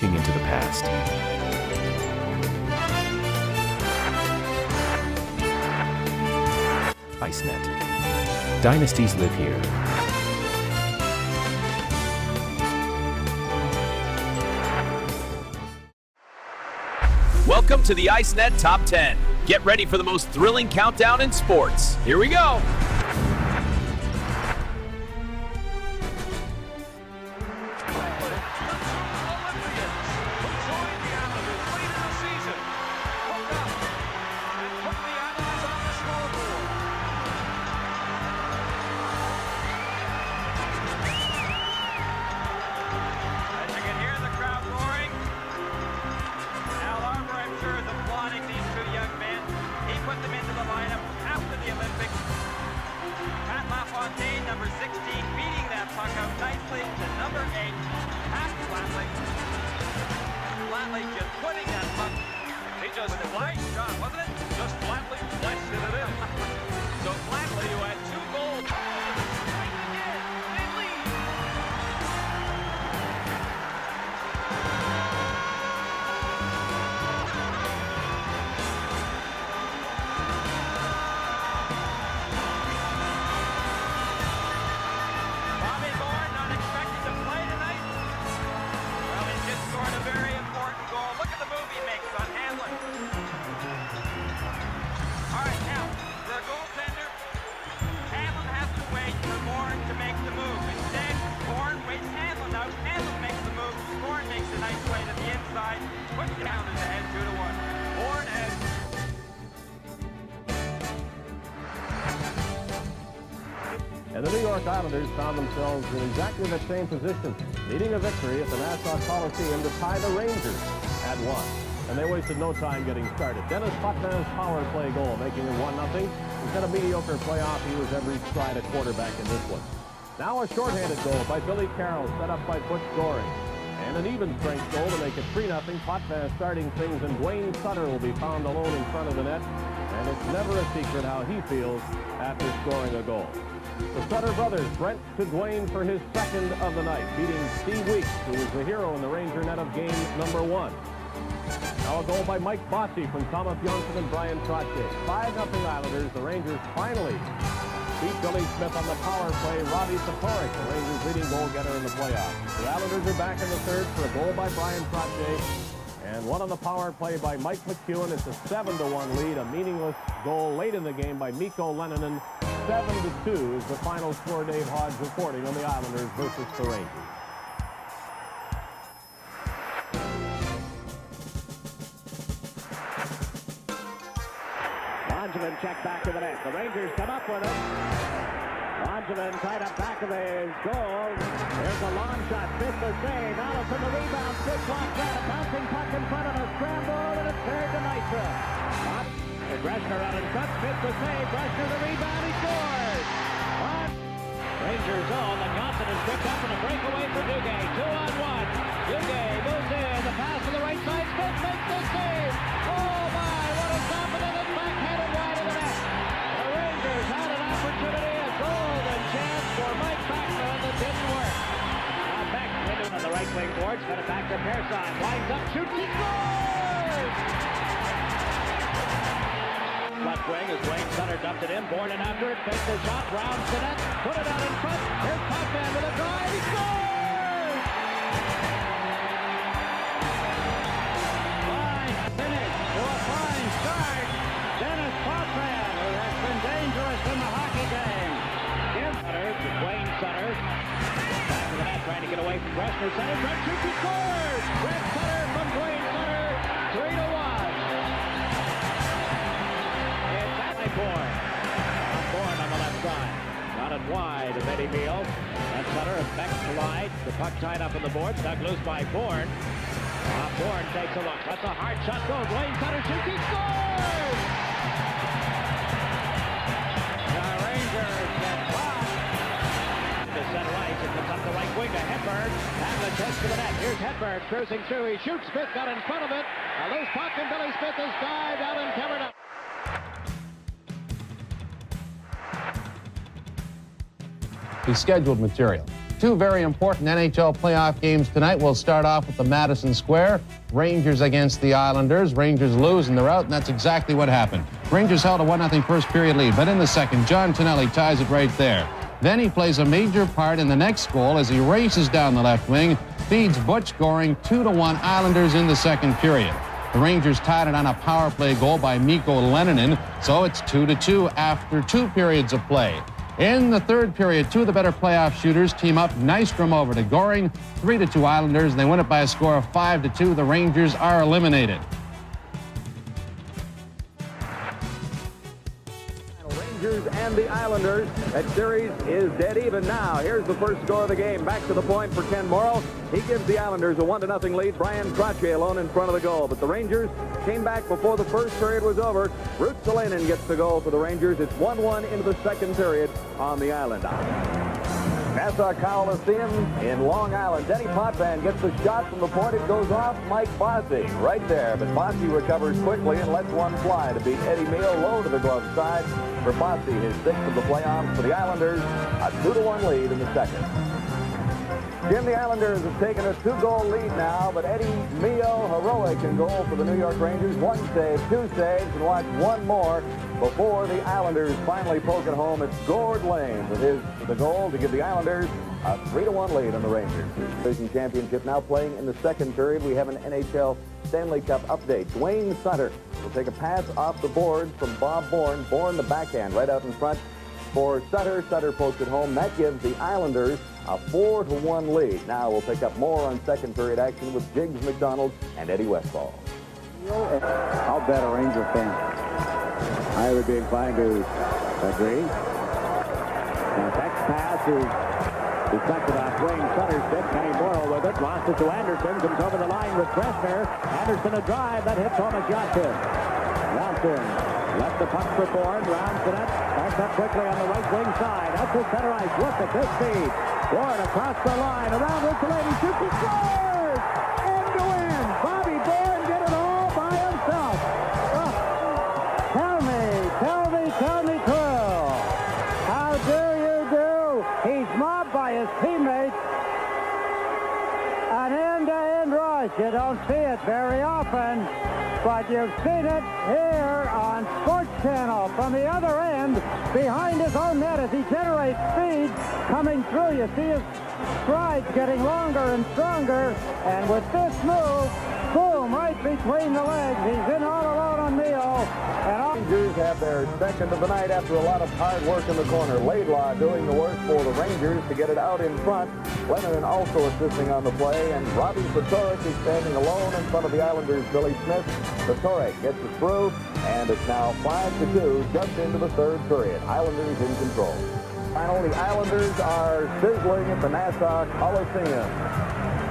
Into the past. ICENET. Dynasties live here. Welcome to the ICENET Top 10. Get ready for the most thrilling countdown in sports. Here we go. Number 16, beating that puck out nicely to number 8, past Flatley. Flatley just putting that puck. He just flashed shot, wasn't it? Just Flatley flashed it in. So Flatley, who had 2 goals. Right again, they lead. And the New York Islanders found themselves in exactly the same position, needing a victory at the Nassau Coliseum to tie the Rangers at 1. And they wasted no time getting started. Dennis Potvin's power play goal, making it 1-0. Instead of mediocre playoff, he was every stride a quarterback in this one. Now a shorthanded goal by Billy Carroll, set up by Butch Goring. And an even strength goal to make it 3-0. Potvin starting things, and Dwayne Sutter will be found alone in front of the net. And it's never a secret how he feels after scoring a goal. The Sutter brothers, Brent to Dwayne for his second of the night, beating Steve Weeks, who was the hero in the Ranger net of game number 1. Now a goal by Mike Bossy from Thomas Johnson and Brian Trottier. 5-0 Islanders. The Rangers finally beat Billy Smith on the power play. Robbie Satorik, the Rangers' leading goal getter in the playoffs. The Islanders are back in the third for a goal by Brian Trottier and one on the power play by Mike McEwen. It's a 7-1 lead. A meaningless goal late in the game by Mikko Leninen. 7-2 is the final score. Dave Hodge reporting on the Islanders versus the Rangers. Langevin checked back to the net. The Rangers come up with it. Langevin tied up back of his goal. There's a long shot. Smith the save. Allison the rebound. Quick block shot. A bouncing puck in front of a scramble, and it's cleared to Nitra. Greshner out in front. Smith the save. Greshner the rebound. He scores. Rangers zone. The Johnson is picked up and a breakaway for Duguay. 2-on-1. Duguay moves in. The pass to the right side. Smith makes the save. Oh my! What a stop! And then it's backhanded wide of the net. The Rangers had an opportunity, a golden chance for Mike Backman that didn't work. Now Beck on the right wing boards. Got it back to Pearson. Winds up, shoots, he scores! Left wing as Wayne Sutter dumped it in. Bourne in after it. Fakes the shot. Rounds the net. Put it out in front. Here's Potvin with a drive. He scores! Fine finish to a fine start. Dennis Potvin, who has been dangerous in the hockey game. Sutter to Wayne Sutter. Back to the net, trying to get away from Greshner. Center. Brett shoots. He scores! Brett Sutter from Dwayne Sutter. 3-1. Bourne on the left side. Got it wide of Eddie Beal. And Sutter and Beck collide. The puck tied up on the board. Dug loose by Bourne. Bourne takes a look. That's a hard shot. Goal. Dwayne Sutter shoots. He scores! The Rangers get caught. To center ice. It comes up the right wing to Hedberg. Hamlin takes to the net. Here's Hedberg cruising through. He shoots. Smith got in front of it. A loose puck, and Billy Smith has dived out and covered up. The scheduled material. two very important NHL playoff games tonight. We'll start off with the Madison Square. Rangers against the Islanders. Rangers lose and they're out, and that's exactly what happened. Rangers held a 1-0 first period lead, but in the second, John Tonelli ties it right there. Then he plays a major part in the next goal as he races down the left wing, feeds Butch Goring 2-1 Islanders in the second period. The Rangers tied it on a power play goal by Mikko Leninen, so it's 2-2 after 2 periods of play. In the third period, two of the better playoff shooters team up. Nystrom over to Goring, 3-2 Islanders, and they win it by a score of 5-2. The Rangers are eliminated. Rangers and the Islanders. That series is dead even now. Here's the first score of the game. Back to the point for Ken Morrow. He gives the Islanders a 1-0 lead. Brian Trottier alone in front of the goal. But the Rangers came back before the first period was over. Ruotsalainen gets the goal for the Rangers. It's 1-1 into the second period on the island. Nassau Coliseum in Long Island. Denny Potvin gets the shot from the point. It goes off Mike Bossy right there. But Bossy recovers quickly and lets one fly to beat Eddie Meal low to the glove side. For Bossy, his sixth of the playoffs for the Islanders. A 2-1 lead in the second. Jim, the Islanders have taken a 2-goal lead now, but Eddie Mio, heroic in goal for the New York Rangers. 1 save, 2 saves, and watch one more before the Islanders finally poke it home. It's Gord Lane with the goal to give the Islanders a 3-1 lead on the Rangers. Division Championship now playing in the second period. We have an NHL Stanley Cup update. Dwayne Sutter will take a pass off the board from Bob Bourne. Bourne the backhand right out in front for Sutter. Sutter pokes it home. That gives the Islanders a 4-1 lead. Now we'll pick up more on second period action with Jiggs McDonald and Eddie Westfall. I'll bet a Ranger fan. I would be inclined to agree. Now, next pass is deflected off Dwayne Sutter's stick. Kenny Morrow with it. Lost it to Anderson. Comes over the line with Bressner. Anderson a drive. That hits home a shot to Johnson. Left the puck for Bourne. Rounds the net. Backs up quickly on the right wing side. That's a center ice look at this speed. Bourne across the line. Around with the lady. Shoots and scores! End to end. Bobby Bourne did it all by himself. Oh, tell me true. How do you do? He's mobbed by his teammates. An end-to-end rush. You don't see it very often, but you've seen it here on Sports Channel from the other end behind his own net as he generates speed coming through. You see his strides getting longer and stronger, and with this move, boom, right between the legs. He's in all alone on Neal. And Rangers have their second of the night after a lot of hard work in the corner. Laidlaw doing the work for the Rangers to get it out in front. Lennon also assisting on the play, and Robbie Fatorik is standing alone in front of the Islanders' Billy Smith. Fatorik gets it through, and it's now 5-2 just into the third period. Islanders in control. Finally, the Islanders are sizzling at the Nassau Coliseum.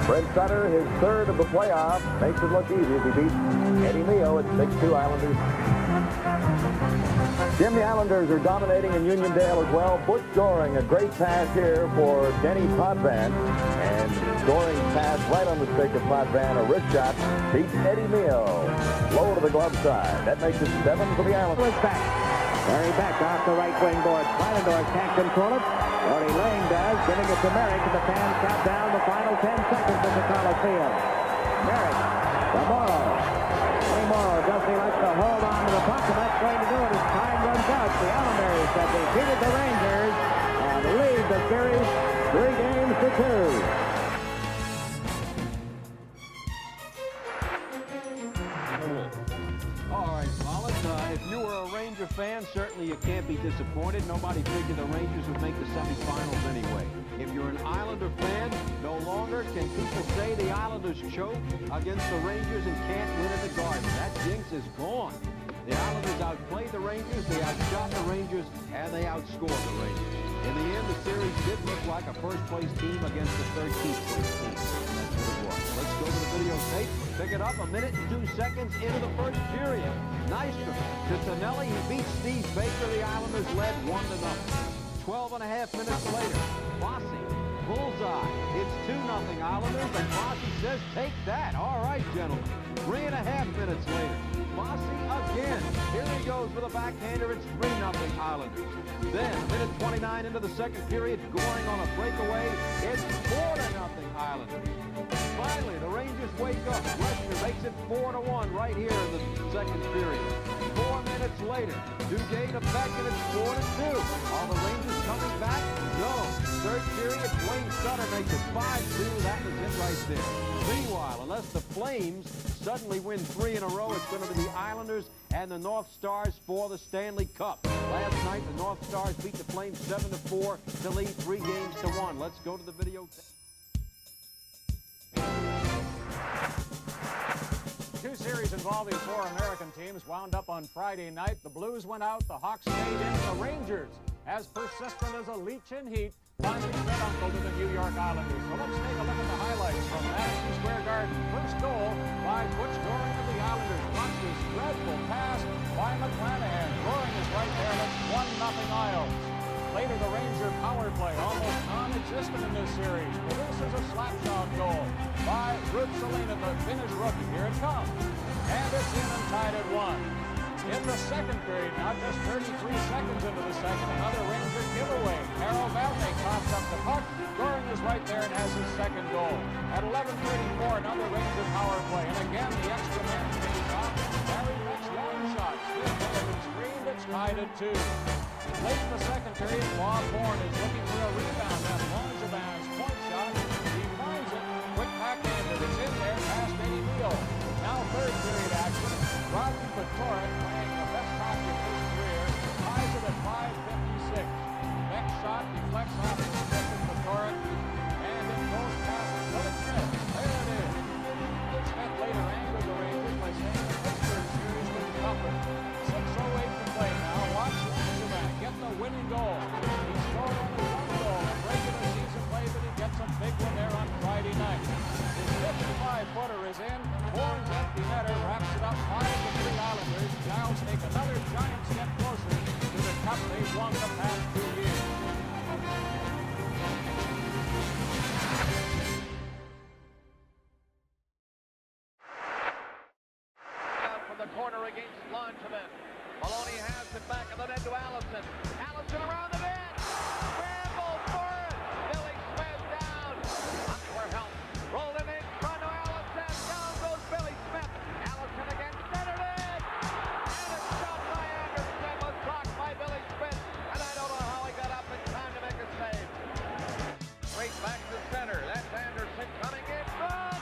Brent Sutter, his third of the playoffs, makes it look easy as he beats Eddie Mio at 6-2 Islanders. Jim, the Islanders are dominating in Uniondale as well. Butch Goring, a great pass here for Denny Potvin. And Goring's pass right on the stick of Potvin, a wrist shot, beats Eddie Mio. Low to the glove side. That makes it 7 for the Islanders. back. Barry back off the right wing board. Kleinendorf can't control it. Artie Lane does, giving it to Merrick, and the fans count down the final 10 seconds of the Coliseum. Merrick, to Morrow. Eddie Morrow does he likes to hold on to the puck, and that's going to do it as time runs out. The Islanders have defeated the Rangers and lead the series 3-2. If you were a Ranger fan, certainly you can't be disappointed. Nobody figured the Rangers would make the semifinals anyway. If you're an Islander fan, no longer can people say the Islanders choke against the Rangers and can't win at the Garden. That jinx is gone. The Islanders outplayed the Rangers, they outshot the Rangers, and they outscored the Rangers. In the end, the series did look like a first-place team against the 13th-place team. And that's what it was. Let's go to the videotape. Pick it up 1 minute and 2 seconds into the first period. Nystrom to Tonelli. He beats Steve Baker. The Islanders led 1-0. 12 and a half minutes later, Bossy bullseye. It's 2-0 Islanders, and Fosse says, take that. All right, gentlemen. 3.5 minutes later, Fosse again. Here he goes with a backhander. It's 3-0 Islanders. Then, minute 29 into the second period, going on a breakaway. It's 4-0 Islanders. Finally, the Rangers wake up. Lester makes it 4-1 right here in the second period. 4 minutes later, Duguay to Beck, and it's 4-2. Are the Rangers coming back? No. Third period, Wayne Sutter makes it 5-2. That was it right there. Meanwhile, unless the Flames suddenly win 3 in a row, it's going to be the Islanders and the North Stars for the Stanley Cup. Last night, the North Stars beat the Flames 7-4 to lead 3-1. Let's go to the video. Two series involving 4 American teams wound up on Friday night. The Blues went out, the Hawks stayed in. The Rangers, as persistent as a leech in heat, finally said uncle to the New York Islanders. So let's take a look at the highlights from Madison Square Garden. First goal by Butch Goring of the Islanders. Watch this dreadful pass by McClanahan. Goring is right there, and it's 1-0 Isles. Later, the Ranger power play, almost non-existent in this series, produces a slapshot goal by Salina, the Finnish rookie. Here it comes. And it's in and tied at 1. In the second period, now just 33 seconds into the second, another Ranger giveaway. Carol Valdez tops up the puck. Goring is right there and has his second goal. At 11:34, another Ranger power play. And again, the extra man pays off. Barry Beck's long shot. Still has been screened. It's tied at 2. Late in the second period, Bob Bourne is looking for a rebound. That Longevin's point shot. He finds it. Quick backhander. It's in there past Eddie Neal. Now third period action. Rodney Patorek, playing the best hockey of his career, ties it at 5:56. Next shot deflects off the stick of Patorek, and it goes past Willie Smith. There it is. Smith later angered the Rangers by saying the Pittsburgh series was tougher. 6:08 to play now. Watch Langevin get the winning goal. He scored only 1 goal in regular season play, but he gets a big one there on Friday night. His 55-footer is in. Bourne's empty netter wraps it up 5-3 Islanders. Giles take another giant step closer to the cup they've won the past 2 years. Out from the corner against Langevin. Maloney has it back in the net to Allison. Allison around the net. Scramble for it. Billy Smith down. Up for help. Rolling in front of Allison. Down goes Billy Smith. Allison again. Centered in. And it's shot by Anderson. Was blocked by Billy Smith. And I don't know how he got up in time to make a save. Straight back to center. That's Anderson coming in front.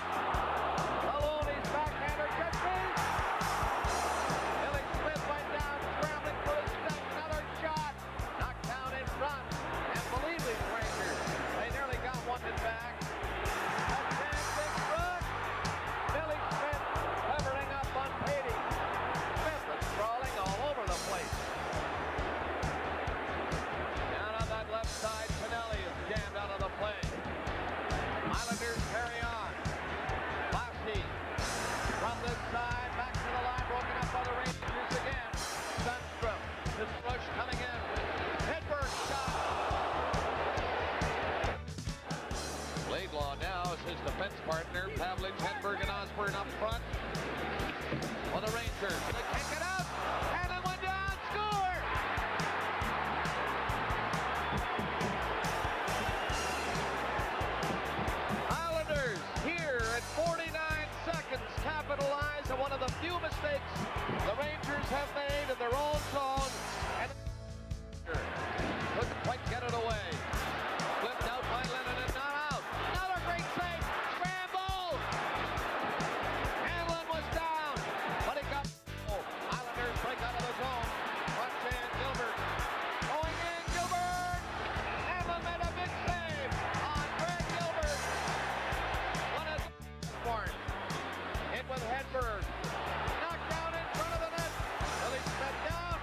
Maloney's backhander gets beat. Billy Smith went down, scrambling for his step. Another shot. Knocked down in front. And believe these Rangers, they nearly got one in back. A chance in front. Billy Smith covering up on Patey. Smith was crawling all over the place. Down on that left side, Pinelli is jammed out of the play. Islanders carry on. Fosse from this side, back to the line, broken up by the Rangers again. Sundstrom, this rush coming in. Hedberg shot. Laidlaw now is his defense partner. Pavlich, Hedberg, and Osborne up front. For the Rangers, they kick it out. And then one down, score! Islanders here at 49 seconds capitalize on one of the few mistakes the Rangers have made in their own zone, and couldn't quite get it away. Flipped out by Lennon and not out. Another great save. Scramble. Hanlon was down, but he got. Islanders break out of the zone. Punch in Gilbert. Going in Gilbert. Hanlon made a big save on Greg Gilbert. One of Osborne. In with Hedberg. Knocked down in front of the net. Billy Smith down.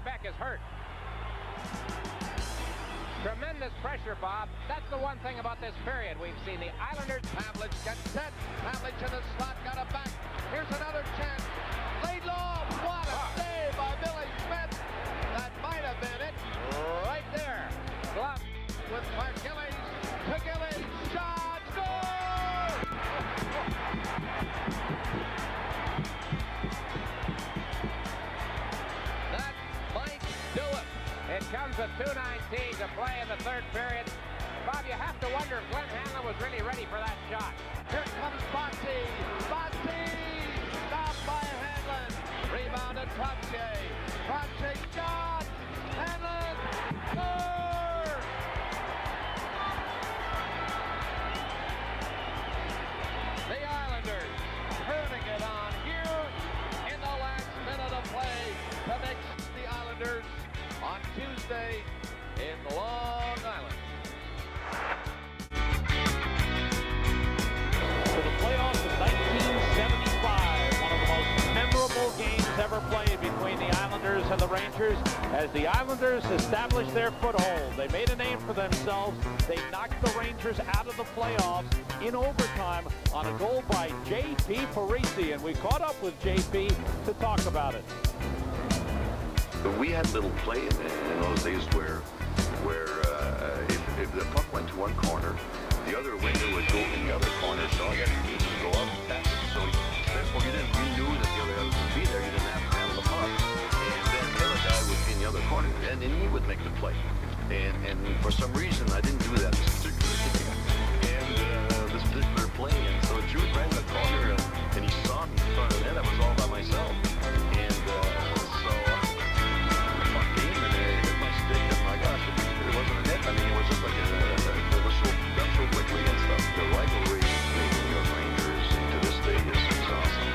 Beck is hurt. Tremendous pressure, Bob. That's the one thing about this period. We've seen the Islanders. Pavlich gets set. Pavlich in the slot, got it back. Here's another chance. Laid low. What a save by Billy Smith. That might have been it. Right there. Glove with Gillies. To Gillies. Shot. Score! That might do it. It comes with 2:19 to play in the third period. Bob, you have to wonder if Glenn Hanlon was really ready for that shot. Here comes Bossy. Bossy. Stopped by Hanlon. Rebounded Pache. Pache shot. Hanlon. Score! The Islanders turning it on here in the last minute of play to make the Islanders on Tuesday in Long Island. To the playoffs of 1975, one of the most memorable games ever played between the Islanders and the Rangers, as the Islanders established their foothold. They made a name for themselves. They knocked the Rangers out of the playoffs in overtime on a goal by J.P. Parisi, and we caught up with J.P. to talk about it. We had little play in those days where if the puck went to one corner, the other winger would go in the other corner, so all you had to do was go up and pass it. So therefore you knew that the other guy was going to be there. You didn't have to handle the puck. And then the other guy would be in the other corner, and he would make the play. And for some reason, I didn't do that this particular game. And this particular play, and so Jude ran the corner, and he saw me in front of the net. I was all by myself. And so the puck came, and it hit my stick, and my gosh, it wasn't a net. I mean, it was just like a whistle, got so quickly and stuff. The rivalry between the New York Rangers to this day is awesome.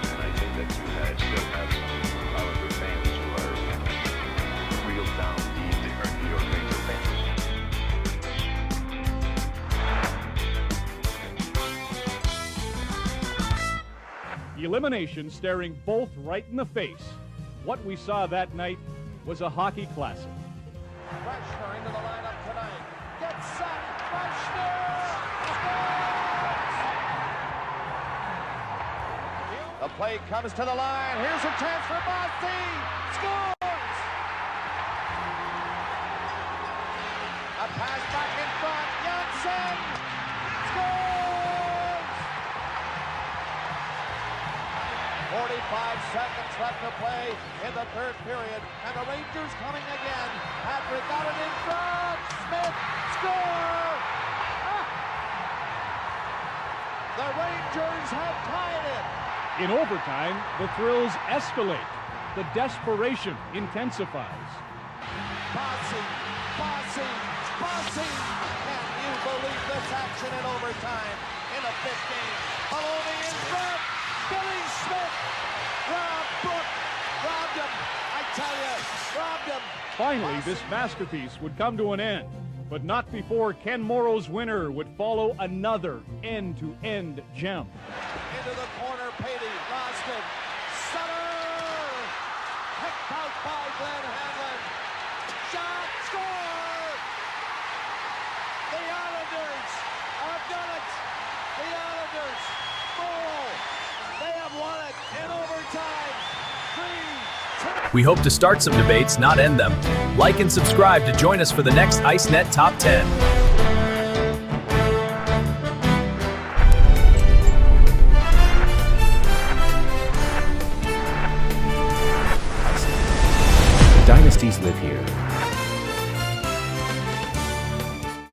And I think that you still have some Islander fans who are real down deep. They are New York Ranger fans. Elimination staring both right in the face. What we saw that night was a hockey classic. Freshner into the lineup tonight. Gets set. Freshner! The play comes to the line. Here's a chance for Bossy. Scores! A pass back in front. Janssen scores! 45 seconds left to play in the third period, and the Rangers coming again. Patrick got it in front. Smith score! The Rangers have tied it. In overtime, the thrills escalate. The desperation intensifies. Bossy. Can you believe this action in overtime in a fifth game? Maloney in front. Billy Smith. Robbed him. I tell you, robbed him. Finally, this masterpiece would come to an end, but not before Ken Morrow's winner would follow another end-to-end gem. Into the corner, Patey, lost it. Sutter! Picked out by Glenn Hanlon. Shot, score! The Islanders have done it. The Islanders, Morrow, they have won it in overtime. 3-2. We hope to start some debates, not end them. Like and subscribe to join us for the next ICENET Top 10. Dynasties live here.